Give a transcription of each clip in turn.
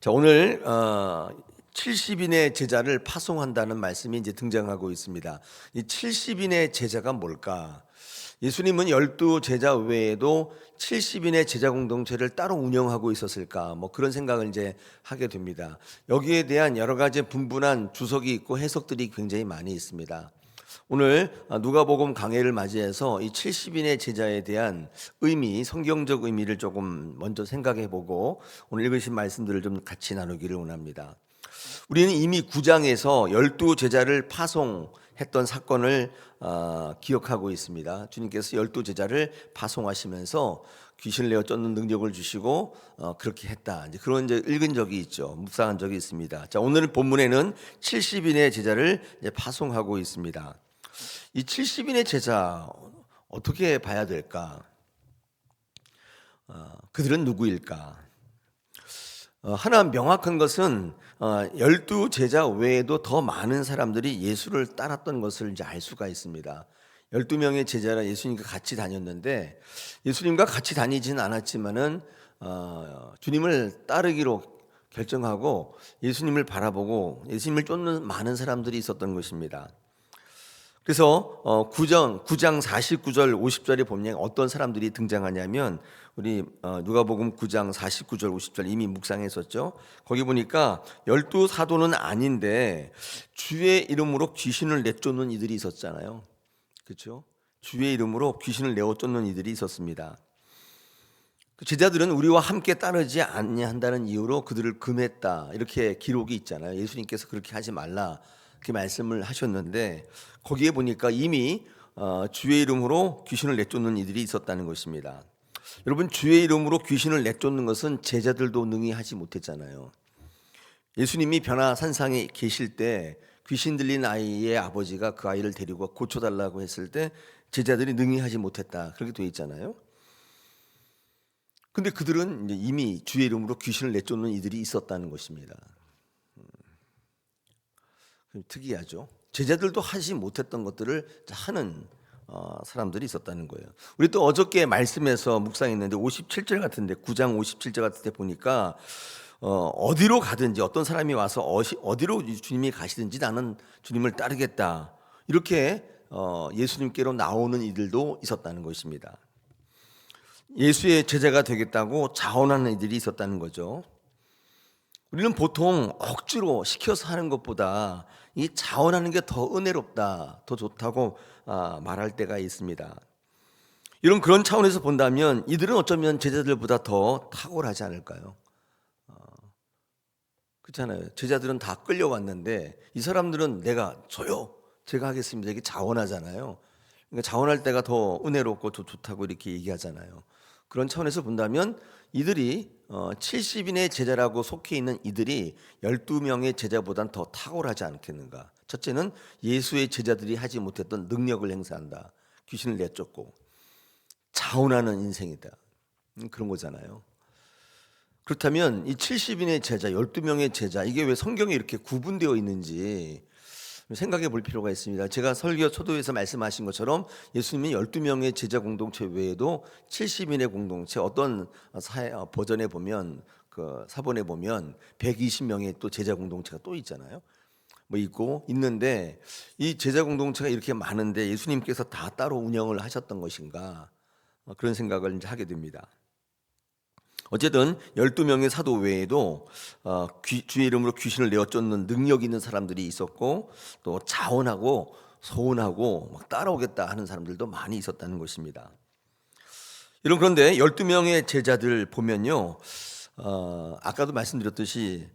자, 오늘 70인의 제자를 파송한다는 말씀이 이제 등장하고 있습니다. 이 70인의 제자가 뭘까? 예수님은 12 제자 외에도 70인의 제자 공동체를 따로 운영하고 있었을까? 그런 생각을 이제 하게 됩니다. 여기에 대한 여러 가지 분분한 주석이 있고 해석들이 굉장히 많이 있습니다. 오늘 누가복음 강해를 맞이해서 이 70인의 제자에 대한 의미, 성경적 의미를 조금 먼저 생각해 보고 오늘 읽으신 말씀들을 좀 같이 나누기를 원합니다. 우리는 이미 9장에서 12 제자를 파송했던 사건을 기억하고 있습니다. 주님께서 12 제자를 파송하시면서 귀신을 내어 쫓는 능력을 주시고 그렇게 했다. 이제 그런 이제 읽은 적이 있죠. 묵상한 적이 있습니다. 자, 오늘 본문에는 70인의 제자를 이제 파송하고 있습니다. 이 70인의 제자 어떻게 봐야 될까? 그들은 누구일까? 하나 명확한 것은 12 제자 외에도 더 많은 사람들이 예수를 따랐던 것을 이제 알 수가 있습니다. 12명의 제자라 예수님과 같이 다녔는데 예수님과 같이 다니지는 않았지만은 주님을 따르기로 결정하고 예수님을 바라보고 예수님을 쫓는 많은 사람들이 있었던 것입니다. 그래서 9장 49절 50절에 보면 어떤 사람들이 등장하냐면 우리 누가복음 9장 49절 50절 이미 묵상했었죠. 거기 보니까 12 사도는 아닌데 주의 이름으로 귀신을 내쫓는 이들이 있었잖아요. 그렇죠? 주의 이름으로 귀신을 내쫓는 이들이 있었습니다. 그 제자들은 우리와 함께 따르지 아니한다는 이유로 그들을 금했다. 이렇게 기록이 있잖아요. 예수님께서 그렇게 하지 말라. 그 말씀을 하셨는데 거기에 보니까 이미 주의 이름으로 귀신을 내쫓는 이들이 있었다는 것입니다. 여러분, 주의 이름으로 귀신을 내쫓는 것은 제자들도 능히 하지 못했잖아요. 예수님이 변화산상에 계실 때 귀신 들린 아이의 아버지가 그 아이를 데리고 고쳐달라고 했을 때 제자들이 능히 하지 못했다. 그렇게 되어 있잖아요. 근데 그들은 이미 주의 이름으로 귀신을 내쫓는 이들이 있었다는 것입니다. 특이하죠. 제자들도 하지 못했던 것들을 하는 사람들이 있었다는 거예요. 우리 또 어저께 말씀에서 묵상했는데 57절 같은데 9장 57절 같은 데 보니까 어디로 가든지 어떤 사람이 와서 어디로 주님이 가시든지 나는 주님을 따르겠다. 이렇게 예수님께로 나오는 이들도 있었다는 것입니다. 예수의 제자가 되겠다고 자원하는 이들이 있었다는 거죠. 우리는 보통 억지로 시켜서 하는 것보다 이 자원하는 게 더 은혜롭다, 더 좋다고 말할 때가 있습니다. 이런 그런 차원에서 본다면 이들은 어쩌면 제자들보다 더 탁월하지 않을까요? 그렇잖아요. 제자들은 다 끌려왔는데 이 사람들은 제가 하겠습니다. 이게 자원하잖아요. 그러니까 자원할 때가 더 은혜롭고 더 좋다고 이렇게 얘기하잖아요. 그런 차원에서 본다면 이들이 70인의 제자라고 속해 있는 이들이 12명의 제자보단 더 탁월하지 않겠는가. 첫째는 예수의 제자들이 하지 못했던 능력을 행사한다. 귀신을 내쫓고 자원하는 인생이다. 그런 거잖아요. 그렇다면 이 70인의 제자, 12명의 제자, 이게 왜 성경에 이렇게 구분되어 있는지 생각해 볼 필요가 있습니다. 제가 설교 초도에서 말씀하신 것처럼 예수님이 12명의 제자 공동체 외에도 70인의 공동체, 어떤 버전에 보면 그 사본에 보면 120명의 또 제자 공동체가 또 있잖아요. 있는데 이 제자 공동체가 이렇게 많은데 예수님께서 다 따로 운영을 하셨던 것인가? 그런 생각을 이제 하게 됩니다. 어쨌든 12명의 사도 외에도 주의 이름으로 귀신을 내어쫓는 능력 있는 사람들이 있었고 또 자원하고 소원하고 막 따라오겠다 하는 사람들도 많이 있었다는 것입니다. 그런데 12명의 제자들 보면요, 아까도 말씀드렸듯이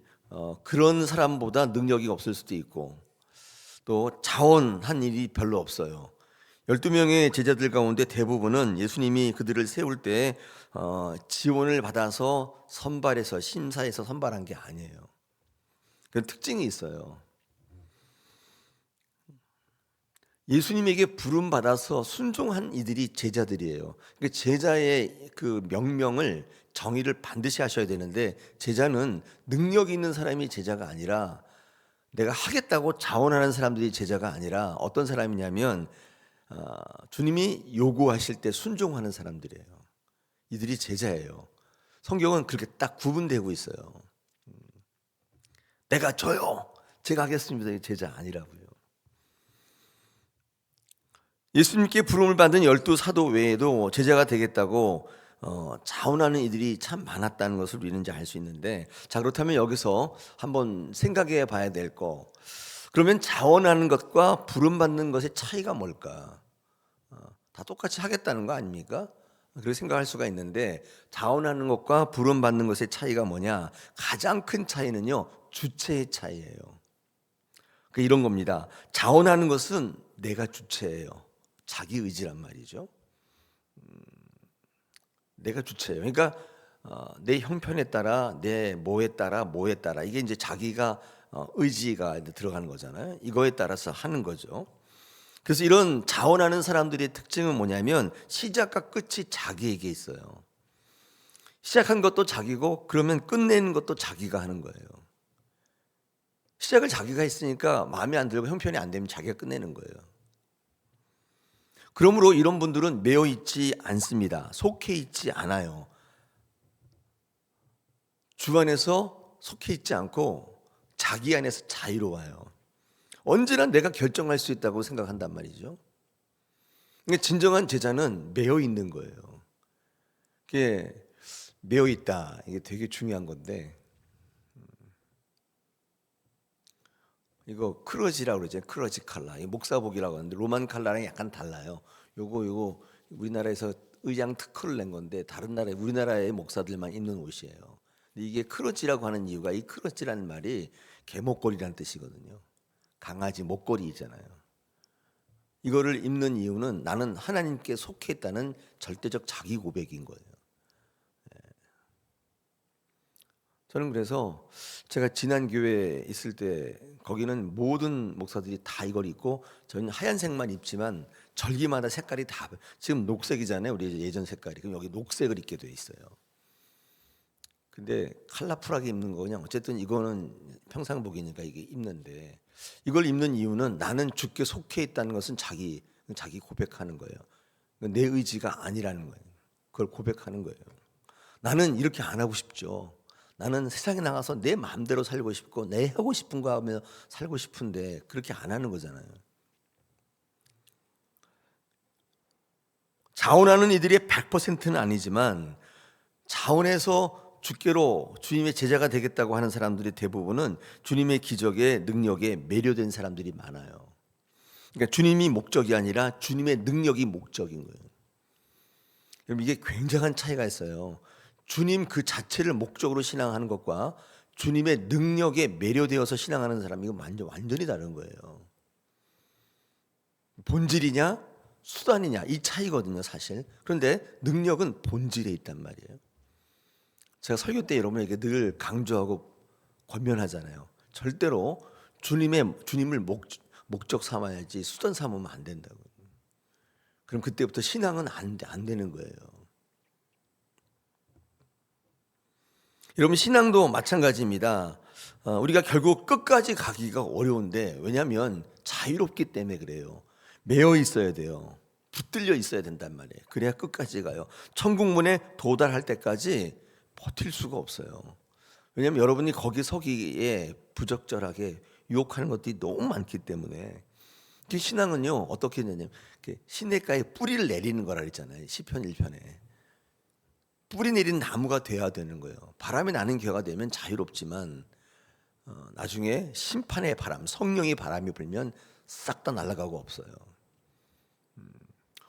그런 사람보다 능력이 없을 수도 있고 또 자원한 일이 별로 없어요. 12명의 제자들 가운데 대부분은 예수님이 그들을 세울 때 지원을 받아서 선발해서 심사해서 선발한 게 아니에요. 그런 특징이 있어요. 예수님에게 부름 받아서 순종한 이들이 제자들이에요. 그러니까 제자의 그 명령을 정의를 반드시 하셔야 되는데 제자는 능력 있는 사람이 제자가 아니라 내가 하겠다고 자원하는 사람들이 제자가 아니라 어떤 사람이냐면 주님이 요구하실 때 순종하는 사람들이에요. 이들이 제자예요. 성경은 그렇게 딱 구분되고 있어요. 내가 저요. 제가 하겠습니다. 이 제자 아니라고요. 예수님께 부름을 받은 12 사도 외에도 제자가 되겠다고 자원하는 이들이 참 많았다는 것을 우리는 이제 알 수 있는데, 자, 그렇다면 여기서 한번 생각해 봐야 될 거, 그러면 자원하는 것과 부름 받는 것의 차이가 뭘까? 다 똑같이 하겠다는 거 아닙니까? 그렇게 생각할 수가 있는데, 자원하는 것과 부름 받는 것의 차이가 뭐냐? 가장 큰 차이는요, 주체의 차이예요. 이런 겁니다. 자원하는 것은 내가 주체예요. 자기 의지란 말이죠. 내가 주체예요. 그러니까 내 형편에 따라, 내 뭐에 따라 이게 이제 자기가 의지가 들어가는 거잖아요. 이거에 따라서 하는 거죠. 그래서 이런 자원하는 사람들의 특징은 뭐냐면 시작과 끝이 자기에게 있어요. 시작한 것도 자기고, 그러면 끝내는 것도 자기가 하는 거예요. 시작을 자기가 했으니까 마음에 안 들고 형편이 안 되면 자기가 끝내는 거예요. 그러므로 이런 분들은 매여 있지 않습니다. 속해 있지 않아요. 주 안에서 속해 있지 않고 자기 안에서 자유로워요. 언제나 내가 결정할 수 있다고 생각한단 말이죠. 그러니까 진정한 제자는 매여 있는 거예요. 이게 매여 있다, 이게 되게 중요한 건데, 이거 크러지라고 그러죠. 크러지 칼라. 이 목사복이라고 하는데 로만 칼라랑 약간 달라요. 요거 우리나라에서 의장 특허를 낸 건데, 다른 나라에, 우리나라의 목사들만 입는 옷이에요. 근데 이게 크러지라고 하는 이유가, 이 크러지라는 말이 개목걸이라는 뜻이거든요. 강아지 목걸이 있잖아요. 이거를 입는 이유는 나는 하나님께 속해 있다는 절대적 자기 고백인 거예요. 저는 그래서 제가 지난 교회에 있을 때 거기는 모든 목사들이 다 이걸 입고, 저희는 하얀색만 입지만 절기마다 색깔이 다, 지금 녹색이잖아요, 우리 예전 색깔이. 그럼 여기 녹색을 입게 돼 있어요. 근데 컬러풀하게 입는 거, 그냥 어쨌든 이거는 평상복이니까 이게 입는데, 이걸 입는 이유는 나는 주께 속해 있다는 것은 자기 고백하는 거예요. 내 의지가 아니라는 거예요. 그걸 고백하는 거예요. 나는 이렇게 안 하고 싶죠. 나는 세상에 나가서 내 마음대로 살고 싶고 내 하고 싶은 거 하며 살고 싶은데 그렇게 안 하는 거잖아요. 자원하는 이들이 100%는 아니지만, 자원해서 주께로 주님의 제자가 되겠다고 하는 사람들이 대부분은 주님의 기적의 능력에 매료된 사람들이 많아요. 그러니까 주님이 목적이 아니라 주님의 능력이 목적인 거예요. 그럼 이게 굉장한 차이가 있어요. 주님 그 자체를 목적으로 신앙하는 것과 주님의 능력에 매료되어서 신앙하는 사람이 완전히 다른 거예요. 본질이냐 수단이냐, 이 차이거든요, 사실. 그런데 능력은 본질에 있단 말이에요. 제가 설교 때 여러분에게 늘 강조하고 권면하잖아요. 절대로 주님을 목적 삼아야지 수단 삼으면 안 된다고. 그럼 그때부터 신앙은 안 되는 거예요. 여러분, 신앙도 마찬가지입니다. 우리가 결국 끝까지 가기가 어려운데, 왜냐하면 자유롭기 때문에 그래요. 매여 있어야 돼요. 붙들려 있어야 된단 말이에요. 그래야 끝까지 가요. 천국문에 도달할 때까지 버틸 수가 없어요. 왜냐하면 여러분이 거기 서기에 부적절하게 유혹하는 것들이 너무 많기 때문에. 신앙은요, 어떻게 되냐면 시냇가에 뿌리를 내리는 거라 그랬잖아요, 시편 1편에. 뿌리 내린 나무가 돼야 되는 거예요. 바람이 나는 겨가 되면 자유롭지만 나중에 심판의 바람, 성령의 바람이 불면 싹 다 날아가고 없어요.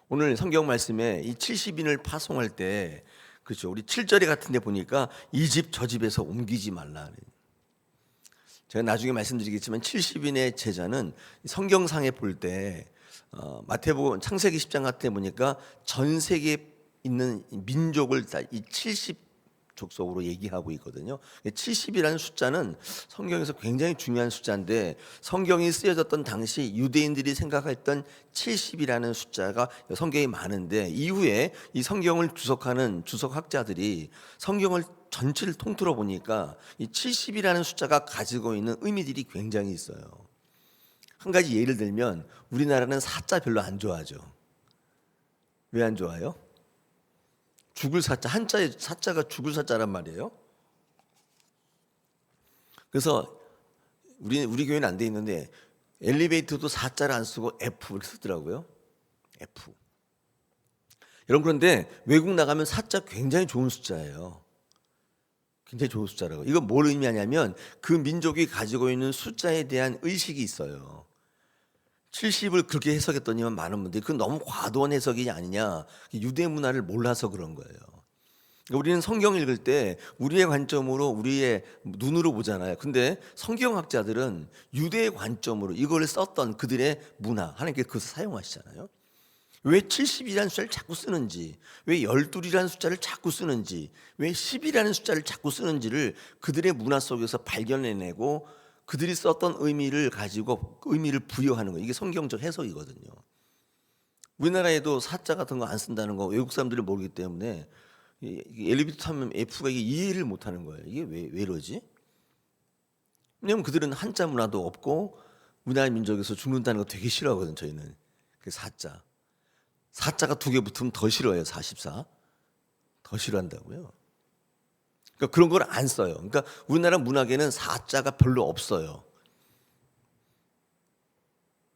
오늘 성경 말씀에 이 70인을 파송할 때, 그렇죠, 우리 7절에 같은 데 보니까 이 집 저 집에서 옮기지 말라. 제가 나중에 말씀드리겠지만 70인의 제자는 성경상에 볼 때 마태복음 창세기 10장 같은 데 보니까 전 세계에 있는 민족을 다 이 70족속으로 얘기하고 있거든요. 70이라는 숫자는 성경에서 굉장히 중요한 숫자인데, 성경이 쓰여졌던 당시 유대인들이 생각했던 70이라는 숫자가 성경이 많은데, 이후에 이 성경을 주석하는 주석학자들이 성경을 전체를 통틀어 보니까 이 70이라는 숫자가 가지고 있는 의미들이 굉장히 있어요. 한 가지 예를 들면, 우리나라는 사자 별로 안 좋아하죠. 왜 안 좋아요? 죽을 사자, 한자에 사자가 죽을 사자란 말이에요. 그래서 우리 교회는 안 돼 있는데 엘리베이터도 4자를 안 쓰고 F 이렇게 쓰더라고요. F. 여러분 그런데 외국 나가면 4자 굉장히 좋은 숫자예요. 굉장히 좋은 숫자라고. 이건 뭘 의미하냐면 그 민족이 가지고 있는 숫자에 대한 의식이 있어요. 70을 그렇게 해석했더니만 많은 분들이 그건 너무 과도한 해석이 아니냐. 유대 문화를 몰라서 그런 거예요. 우리는 성경 읽을 때 우리의 관점으로 우리의 눈으로 보잖아요. 근데 성경학자들은 유대의 관점으로 이걸 썼던 그들의 문화, 하나님께 그것을 사용하시잖아요. 왜 70이라는 숫자를 자꾸 쓰는지, 왜 12이라는 숫자를 자꾸 쓰는지, 왜 10이라는 숫자를 자꾸 쓰는지를 그들의 문화 속에서 발견해내고 그들이 썼던 의미를 가지고 의미를 부여하는 거예요. 이게 성경적 해석이거든요. 우리나라에도 사자 같은 거 안 쓴다는 거 외국 사람들이 모르기 때문에 엘리베이터 타면 F가 이게 이해를 못하는 거예요. 이게 왜 이러지? 왜냐면 그들은 한자 문화도 없고 우리나라 민족에서 죽는다는 거 되게 싫어하거든. 저희는 그 사자가 2개 붙으면 더 싫어해요. 44. 더 싫어한다고요. 그러니까 그런 걸 안 써요. 그러니까 우리나라 문학에는 사자가 별로 없어요.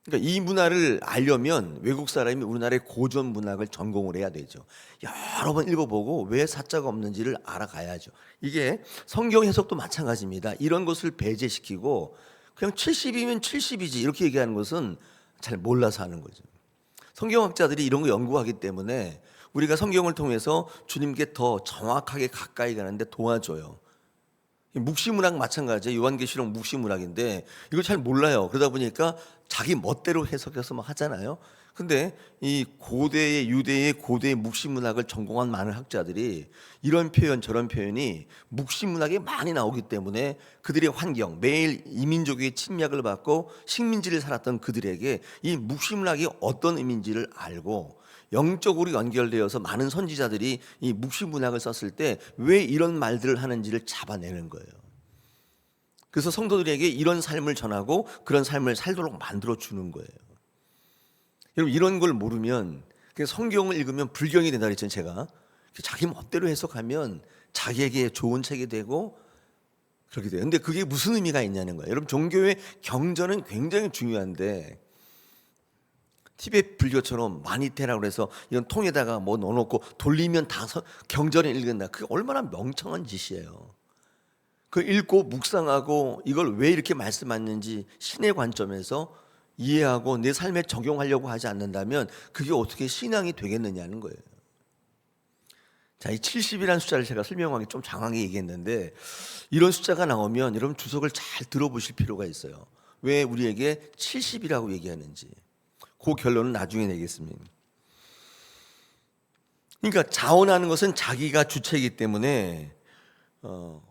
그러니까 이 문화를 알려면 외국 사람이 우리나라의 고전 문학을 전공을 해야 되죠. 여러 번 읽어보고 왜 사자가 없는지를 알아가야죠. 이게 성경 해석도 마찬가지입니다. 이런 것을 배제시키고 그냥 70이면 70이지 이렇게 얘기하는 것은 잘 몰라서 하는 거죠. 성경학자들이 이런 거 연구하기 때문에 우리가 성경을 통해서 주님께 더 정확하게 가까이 가는데 도와줘요. 묵시문학 마찬가지예요. 요한계시록 묵시문학인데 이걸 잘 몰라요. 그러다 보니까 자기 멋대로 해석해서 막 하잖아요. 근데 이 고대의 유대의 고대의 묵시문학을 전공한 많은 학자들이 이런 표현 저런 표현이 묵시문학에 많이 나오기 때문에 그들의 환경, 매일 이민족의 침략을 받고 식민지를 살았던 그들에게 이 묵시문학이 어떤 의미인지를 알고 영적으로 연결되어서 많은 선지자들이 이 묵시문학을 썼을 때 왜 이런 말들을 하는지를 잡아내는 거예요. 그래서 성도들에게 이런 삶을 전하고 그런 삶을 살도록 만들어 주는 거예요. 여러분 이런 걸 모르면 성경을 읽으면 불경이 된다 그랬잖아요. 제가 자기 멋대로 해석하면 자기에게 좋은 책이 되고 그렇게 돼요. 근데 그게 무슨 의미가 있냐는 거예요. 여러분 종교의 경전은 굉장히 중요한데 티베트 불교처럼 마니테라고 해서 이런 통에다가 뭐 넣어놓고 돌리면 다 경전을 읽는다. 그게 얼마나 멍청한 짓이에요. 그 읽고 묵상하고 이걸 왜 이렇게 말씀하는지 신의 관점에서 이해하고 내 삶에 적용하려고 하지 않는다면 그게 어떻게 신앙이 되겠느냐는 거예요. 자, 이 70이라는 숫자를 제가 설명하기 좀 장황하게 얘기했는데 이런 숫자가 나오면 여러분 주석을 잘 들어보실 필요가 있어요. 왜 우리에게 70이라고 얘기하는지. 그 결론은 나중에 내겠습니다. 그러니까 자원하는 것은 자기가 주체이기 때문에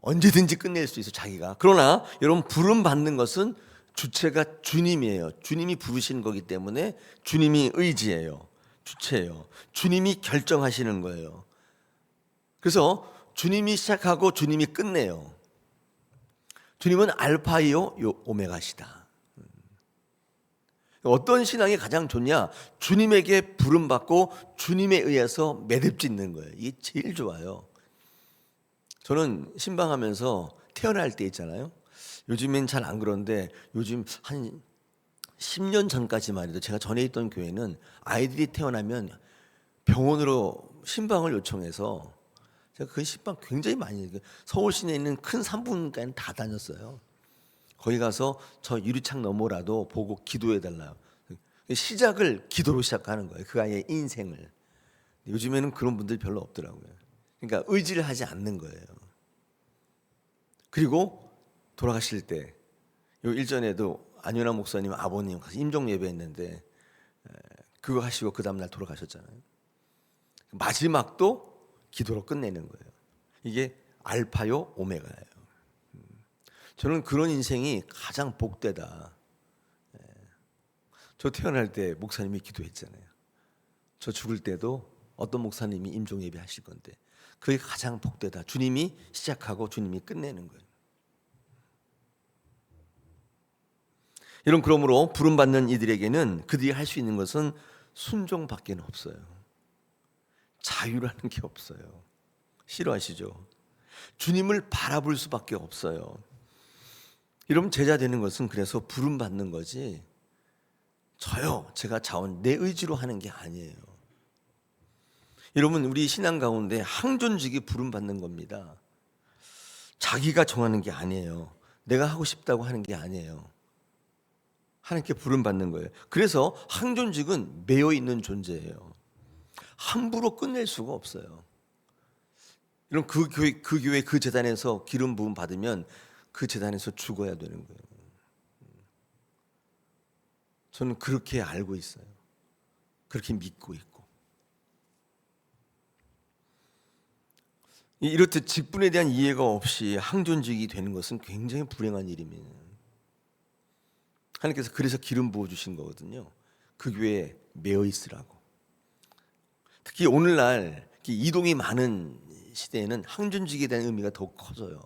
언제든지 끝낼 수 있어 자기가. 그러나 여러분 부름 받는 것은 주체가 주님이에요. 주님이 부르시는 거기 때문에 주님이 의지예요. 주체예요. 주님이 결정하시는 거예요. 그래서 주님이 시작하고 주님이 끝내요. 주님은 알파이요 오메가시다. 어떤 신앙이 가장 좋냐? 주님에게 부름받고 주님에 의해서 매듭짓는 거예요. 이게 제일 좋아요. 저는 신방하면서 태어날 때 있잖아요. 요즘엔 잘 안 그런데 요즘 한 10년 전까지만 해도 제가 전에 있던 교회는 아이들이 태어나면 병원으로 신방을 요청해서 제가 그 신방 굉장히 많이 서울 시내에 있는 큰 산부인과는 다 다녔어요. 거기 가서 저 유리창 너머라도 보고 기도해 달라요. 시작을 기도로 시작하는 거예요. 그 아이의 인생을. 요즘에는 그런 분들이 별로 없더라고요. 그러니까 의지를 하지 않는 거예요. 그리고 돌아가실 때 요 일전에도 안윤아 목사님 아버님 가서 임종 예배했는데 그거 하시고 그 다음날 돌아가셨잖아요. 마지막도 기도로 끝내는 거예요. 이게 알파요 오메가예요. 저는 그런 인생이 가장 복되다. 저 태어날 때 목사님이 기도했잖아요. 저 죽을 때도 어떤 목사님이 임종 예배 하실 건데 그게 가장 복되다. 주님이 시작하고 주님이 끝내는 거예요. 이런 그러므로 부름받는 이들에게는 그들이 할 수 있는 것은 순종밖에 없어요. 자유라는 게 없어요. 싫어하시죠? 주님을 바라볼 수밖에 없어요. 여러분, 제자 되는 것은 그래서 부름 받는 거지, 저요 제가 자원 내 의지로 하는 게 아니에요. 여러분, 우리 신앙 가운데 항존직이 부름 받는 겁니다. 자기가 정하는 게 아니에요. 내가 하고 싶다고 하는 게 아니에요. 하나님께 부름 받는 거예요. 그래서 항존직은 매여 있는 존재예요. 함부로 끝낼 수가 없어요. 이런 그 교회 그 재단에서 기름 부음 받으면 그 재단에서 죽어야 되는 거예요. 저는 그렇게 알고 있어요. 그렇게 믿고 있고. 이렇듯 직분에 대한 이해가 없이 항존직이 되는 것은 굉장히 불행한 일입니다. 하나님께서 그래서 기름 부어 주신 거거든요. 그 교회에 매여 있으라고. 특히 오늘날 이동이 많은 시대에는 항존직에 대한 의미가 더 커져요.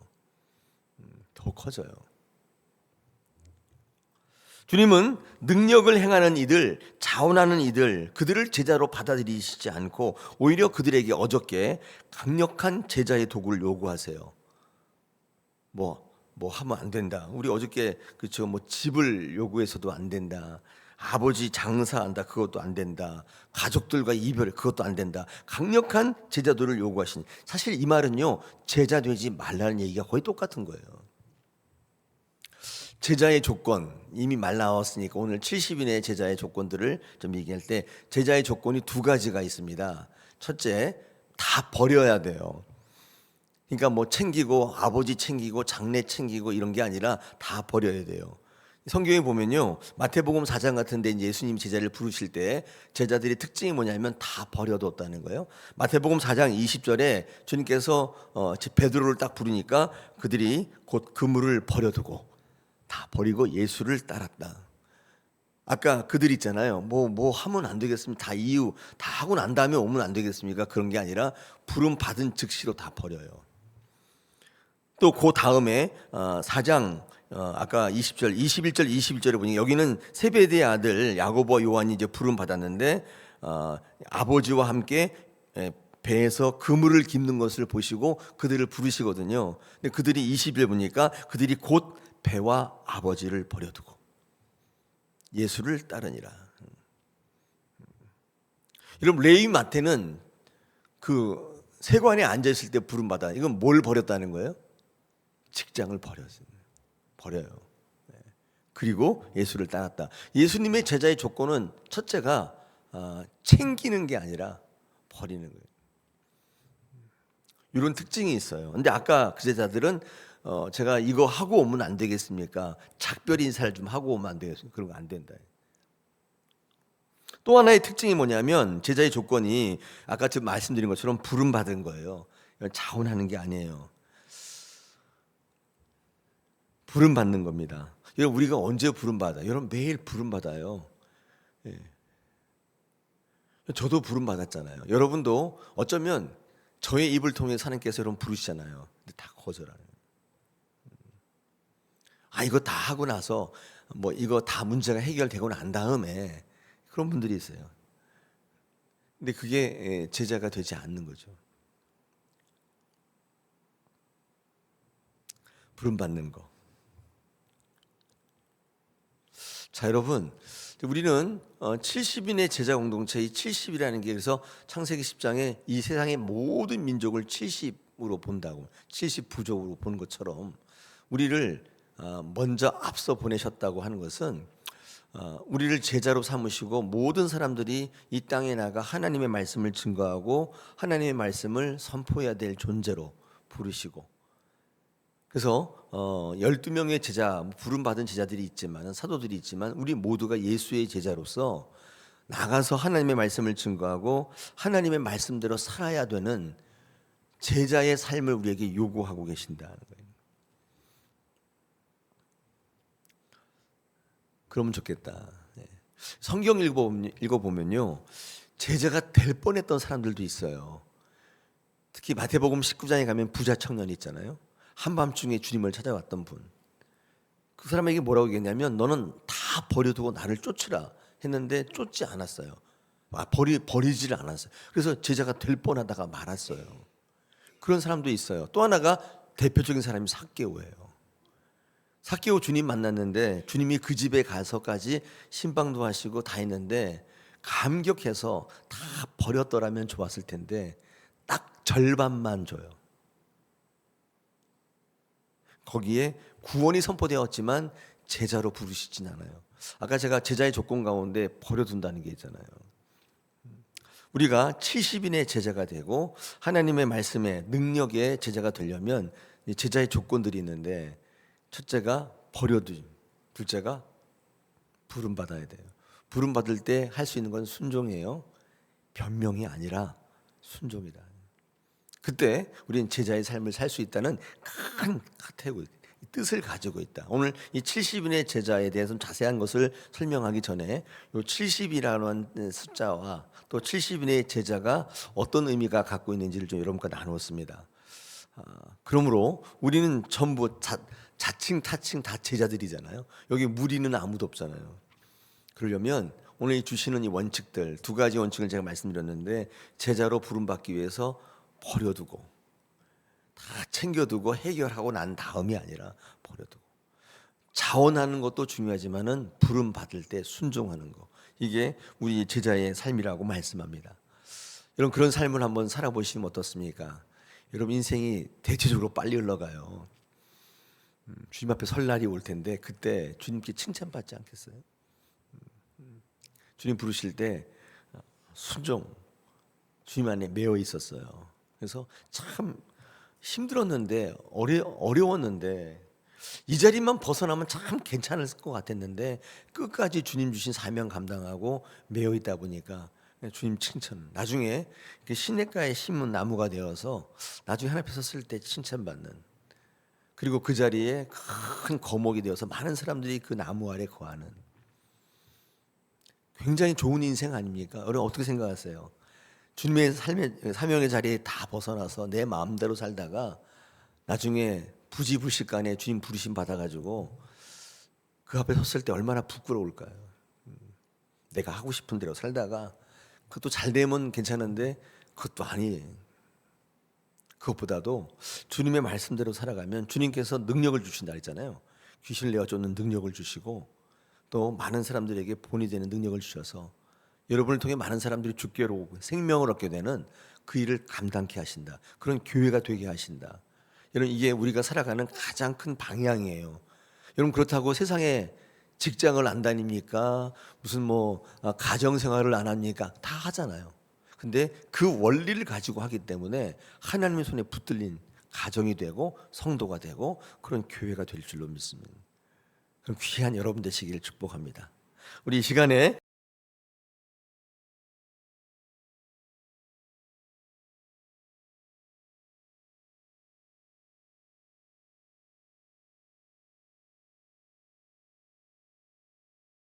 더 커져요. 주님은 능력을 행하는 이들, 자원하는 이들, 그들을 제자로 받아들이시지 않고 오히려 그들에게 어저께 강력한 제자의 도구를 요구하세요. 뭐 하면 안 된다. 우리 어저께 그쵸, 집을 요구해서도 안 된다. 아버지 장사한다. 그것도 안 된다. 가족들과 이별, 그것도 안 된다. 강력한 제자도를 요구하시니, 사실 이 말은요, 제자 되지 말라는 얘기가 거의 똑같은 거예요. 제자의 조건, 이미 말 나왔으니까 오늘 70인의 제자의 조건들을 좀 얘기할 때, 제자의 조건이 두 가지가 있습니다. 첫째, 다 버려야 돼요. 그러니까 챙기고 아버지 챙기고 장례 챙기고 이런 게 아니라 다 버려야 돼요. 성경에 보면요, 마태복음 4장 같은데 이제 예수님 제자를 부르실 때 제자들의 특징이 뭐냐면 다 버려뒀다는 거예요. 마태복음 4장 20절에 주님께서 베드로를 딱 부르니까 그들이 곧 그물을 버려두고 다 버리고 예수를 따랐다. 아까 그들 있잖아요. 뭐 하면 안 되겠습니까? 다 이유 다 하고 난 다음에 오면 안 되겠습니까? 그런 게 아니라 부름 받은 즉시로 다 버려요. 또 그 다음에 4장 아까 20절, 21절, 21절에 보니 여기는 세베대의 아들 야고보와 요한이 이제 부름 받았는데 아버지와 함께 배에서 그물을 깁는 것을 보시고 그들을 부르시거든요. 근데 그들이 20일 보니까 그들이 곧 배와 아버지를 버려두고 예수를 따르니라. 여러분, 레위 마태는 그 세관에 앉아 있을 때 부름 받아. 이건 뭘 버렸다는 거예요? 직장을 버려요. 그리고 예수를 따랐다. 예수님의 제자의 조건은 첫째가 챙기는 게 아니라 버리는 거예요. 이런 특징이 있어요. 근데 아까 그 제자들은 제가 이거 하고 오면 안 되겠습니까? 작별 인사를 좀 하고 오면 안 되겠습니까? 그런 거 안 된다. 또 하나의 특징이 뭐냐면 제자의 조건이 아까 지금 말씀드린 것처럼 부름 받은 거예요. 자원하는 게 아니에요. 부름 받는 겁니다. 여러분, 우리가 언제 부름 받아? 여러분, 매일 부름 받아요. 예. 저도 부름 받았잖아요. 여러분도 어쩌면 저의 입을 통해 하나님께서 여러분 부르시잖아요. 근데 다 거절하는. 이거 다 하고 나서 이거 다 문제가 해결되고 난 다음에 그런 분들이 있어요. 근데 그게 제자가 되지 않는 거죠. 부름 받는 거. 자, 여러분, 우리는 70인의 제자 공동체, 이 70이라는 게 그래서 창세기 10장에 이 세상의 모든 민족을 70으로 본다고, 70 부족으로 보는 것처럼 우리를 먼저 앞서 보내셨다고 하는 것은 우리를 제자로 삼으시고 모든 사람들이 이 땅에 나가 하나님의 말씀을 증거하고 하나님의 말씀을 선포해야 될 존재로 부르시고, 그래서 12명의 제자, 부름받은 제자들이 있지만, 사도들이 있지만 우리 모두가 예수의 제자로서 나가서 하나님의 말씀을 증거하고 하나님의 말씀대로 살아야 되는 제자의 삶을 우리에게 요구하고 계신다는 거예요. 그러면 좋겠다. 성경 읽어보면요, 제자가 될 뻔했던 사람들도 있어요. 특히 마태복음 19장에 가면 부자 청년이 있잖아요. 한밤중에 주님을 찾아왔던 분. 그 사람에게 뭐라고 얘기했냐면, 너는 다 버려두고 나를 쫓으라 했는데 쫓지 않았어요. 버리지를 않았어요. 그래서 제자가 될 뻔하다가 말았어요. 그런 사람도 있어요. 또 하나가 대표적인 사람이 삭개오예요. 삭개오 주님 만났는데 주님이 그 집에 가서까지 신방도 하시고 다 했는데 감격해서 다 버렸더라면 좋았을 텐데 딱 절반만 줘요. 거기에 구원이 선포되었지만 제자로 부르시진 않아요. 아까 제가 제자의 조건 가운데 버려둔다는 게 있잖아요. 우리가 70인의 제자가 되고 하나님의 말씀에 능력의 제자가 되려면 제자의 조건들이 있는데, 첫째가 버려두임, 둘째가 부름 받아야 돼요. 부름 받을 때 할 수 있는 건 순종이에요. 변명이 아니라 순종이다. 그때 우리는 제자의 삶을 살 수 있다는 큰 카테고리, 뜻을 가지고 있다. 오늘 이 70인의 제자에 대해서는 자세한 것을 설명하기 전에 이 70이라는 숫자와 또 70인의 제자가 어떤 의미가 갖고 있는지를 좀 여러분과 나누었습니다. 그러므로 우리는 전부 자칭 타칭 다 제자들이잖아요. 여기 무리는 아무도 없잖아요. 그러려면 오늘 주시는 이 원칙들, 두 가지 원칙을 제가 말씀드렸는데, 제자로 부름받기 위해서 버려두고 다 챙겨두고 해결하고 난 다음이 아니라 버려두고, 자원하는 것도 중요하지만은 부름 받을 때 순종하는 거, 이게 우리 제자의 삶이라고 말씀합니다. 여러분, 그런 삶을 한번 살아보시면 어떻습니까? 여러분, 인생이 대체적으로 빨리 흘러가요. 주님 앞에 설 날이 올 텐데 그때 주님께 칭찬받지 않겠어요? 주님 부르실 때 순종, 주님 안에 매여 있었어요. 그래서 참 힘들었는데 어려웠는데 이 자리만 벗어나면 참 괜찮을 것 같았는데 끝까지 주님 주신 사명 감당하고 매여 있다 보니까 주님 칭찬, 나중에 시냇가에 심은 나무가 되어서 나중에 하나님 앞에 섰을 때 칭찬받는, 그리고 그 자리에 큰 거목이 되어서 많은 사람들이 그 나무 아래 거하는, 굉장히 좋은 인생 아닙니까? 여러분 어떻게 생각하세요? 주님의 삶의 사명의 자리에 다 벗어나서 내 마음대로 살다가 나중에 부지불식간에 주님 부르심 받아가지고 그 앞에 섰을 때 얼마나 부끄러울까요? 내가 하고 싶은 대로 살다가 그것도 잘 되면 괜찮은데 그것도 아니에요. 그것보다도 주님의 말씀대로 살아가면 주님께서 능력을 주신다 했잖아요. 귀신을 내어쫓는 능력을 주시고 또 많은 사람들에게 본이 되는 능력을 주셔서 여러분을 통해 많은 사람들이 죽게로 오고 생명을 얻게 되는 그 일을 감당케 하신다. 그런 교회가 되게 하신다. 여러분, 이게 우리가 살아가는 가장 큰 방향이에요. 여러분, 그렇다고 세상에 직장을 안 다닙니까? 무슨 가정 생활을 안 합니까? 다 하잖아요. 근데 그 원리를 가지고 하기 때문에 하나님의 손에 붙들린 가정이 되고 성도가 되고 그런 교회가 될 줄로 믿습니다. 그럼 귀한 여러분 되시기를 축복합니다. 우리 이 시간에